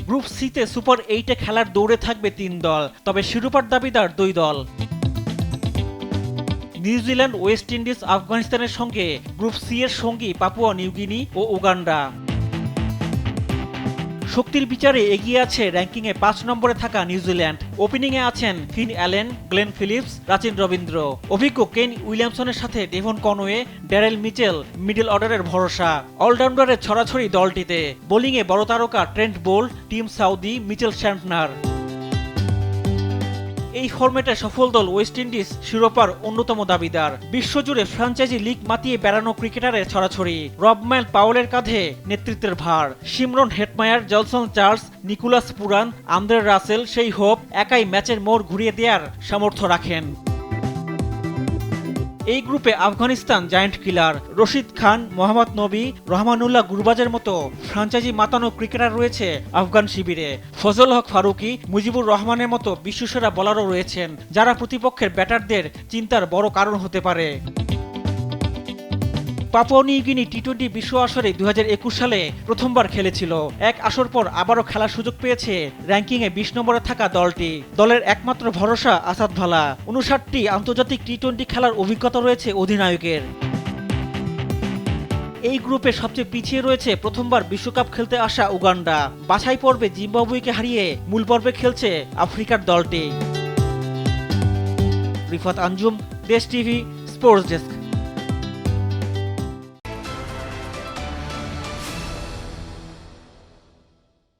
Group সিতে super 8-এ খেলার দৌড়ে থাকবে 3 দল, তবে শিরোপার দাবিদার 2 দল। নিউজিল্যান্ড, ওয়েস্ট ইন্ডিজ, আফগানিস্তানের সঙ্গে গ্রুপ সি এর সঙ্গী পাপুয়া নিউগিনি ও উগান্ডা। শক্তির বিচারে এগিয়ে আছে র্যাঙ্কিংয়ে 5 নম্বরে থাকা নিউজিল্যান্ড। ওপেনিংয়ে আছেন Finn Allen, Glenn Phillips, Rachin Ravindra. অভিজ্ঞ কেন উইলিয়ামসনের সাথে Devon Conway, Daryl Mitchell middle অর্ডারের ভরসা। অলরাউন্ডারের ছড়াছড়ি দলটিতে। বোলিংয়ে বড় তারকা Trent Boult, Tim Southee, Mitchell Santner. এই ফরম্যাটে সফল দল ওয়েস্ট ইন্ডিজ শিরোপার অন্যতম দাবিদার। বিশ্বজুড়ে ফ্র্যাঞ্চাইজি লিগ মাতিয়ে বেড়ানো ক্রিকেটারের ছড়াছড়ি। রবম্যান পাওয়েলের কাঁধে নেতৃত্বের ভার। Shimron Hetmyer, Johnson Charles, Nicholas Pooran, Andre Russell Shai Hope একাই ম্যাচের মোড় ঘুরিয়ে দেওয়ার সামর্থ্য রাখেন। এই গ্রুপে আফগানিস্তান জায়ান্ট কিলার। রশিদ খান, মোহাম্মদ নবী, রহমানুল্লাহ গুরবাজের মতো ফ্রাঞ্চাইজি মাতানো ক্রিকেটার রয়েছে আফগান শিবিরে। ফজল হক ফারুকি, মুজিবুর রহমানের মতো বিশ্বসেরা বোলারও রয়েছেন, যারা প্রতিপক্ষের ব্যাটারদের চিন্তার বড় কারণ হতে পারে। পাপুয়া নিউগিনি টি-20 বিশ্ব আসরে 2021 সালে প্রথমবার খেলেছিল। এক আসর পর আবারও খেলার সুযোগ পেয়েছে র্যাঙ্কিংয়ে 20 নম্বরে থাকা দলটি। দলের একমাত্র ভরসা আসাদ ভালা। 59টি আন্তর্জাতিক টি-20 খেলার অভিজ্ঞতা রয়েছে অধিনায়কের। এই গ্রুপে সবচেয়ে পিছিয়ে রয়েছে প্রথমবার বিশ্বকাপ খেলতে আসা উগান্ডা। বাছাই পর্বে জিম্বাবুয়েকে হারিয়ে মূল পর্বে খেলছে আফ্রিকার দলটি। রিফাত আঞ্জুম, দেশ টিভি, স্পোর্টস ডেস্ক।